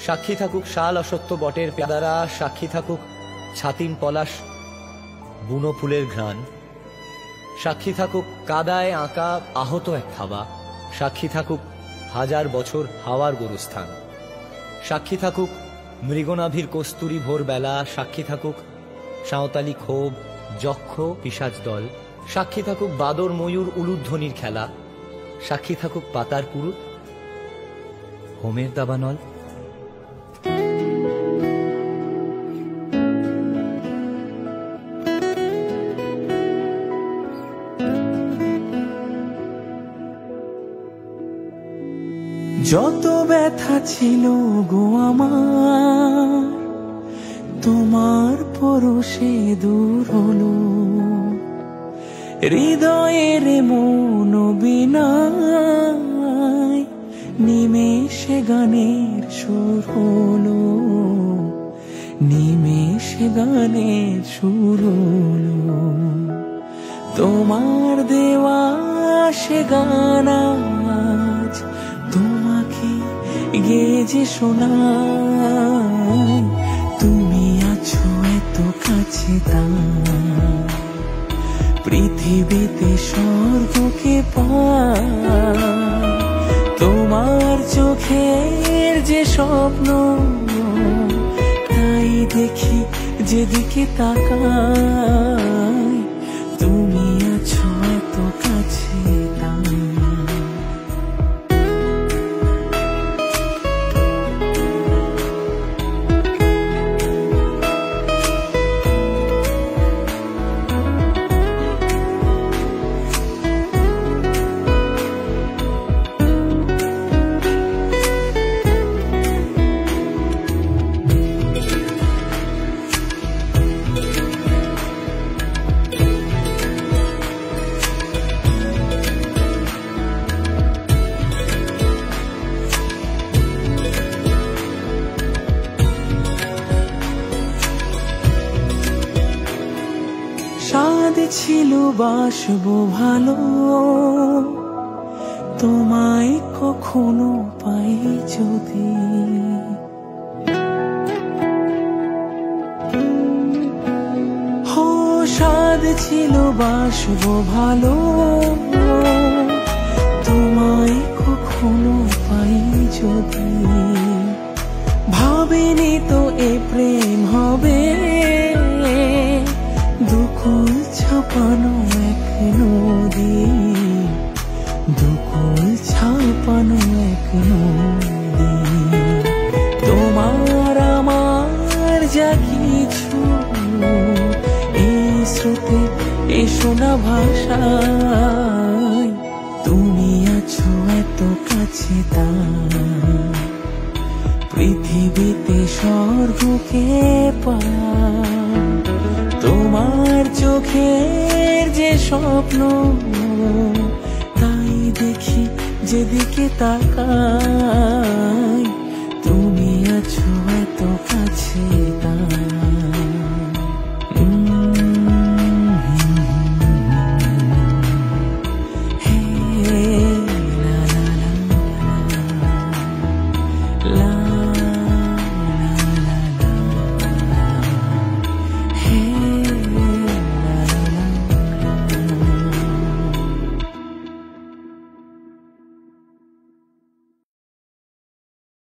সাক্ষী থাকুক শাল অসত্য বটের পেয়াদারা, সাক্ষী থাকুক ছাতিম পলাশ বুনো ফুলের ঘ্রাণ, সাক্ষী থাকুক কাদায় আঁকা আহত এক থাবা, সাক্ষী থাকুক হাজার বছর হাওয়ার গোরস্থান, সাক্ষী থাকুক মৃগনাভির কস্তুরী ভোরবেলা, সাক্ষী থাকুক সাঁওতালি ক্ষোভ যক্ষ পিশাচ দল, সাক্ষী থাকুক বাদর ময়ূর উলুধ্বনির খেলা, সাক্ষী থাকুক পাতার পুরুত হোমের দাবানল। যত ব্যথা ছিল গো আমার, তোমার পরশে দূর হলো, হৃদয়ের মন বিনায় নিমেষে গানের সুর হলো, নিমেষে গানের সুর হলো। তোমার দেওয়া সে গান আজ তোমাকে গেয়ে যে শোনাই, তুমি আছো এত কাছে তাই পৃথিবীতে স্বর্গকে পাই। তোমার চোখের যে স্বপ্ন তাই দেখি যেদিকে তাকাই, তুমি আছো এত কাছে তাই। স্বাদ ছিল বাসবো ভালো, তোমায় কখনো পাই যদি, স্বাদ ছিল বাসবো ভালো, তোমায় কখনো পাই যদি। ভাবিনি তো এ প্রেম হবে, দুকুল ছাপানো এক নদী, দুকুল ছাপানো এক নদী। তোমার আমার যা কিছু এই স্রোতে এই শোনা ভাষায়, তুমি আছো এত কাছে তাই পৃথিবীতে স্বর্গকে পাই। তোমার চোখের যে স্বপ্ন তাই দেখি যেদিকে তাকাই,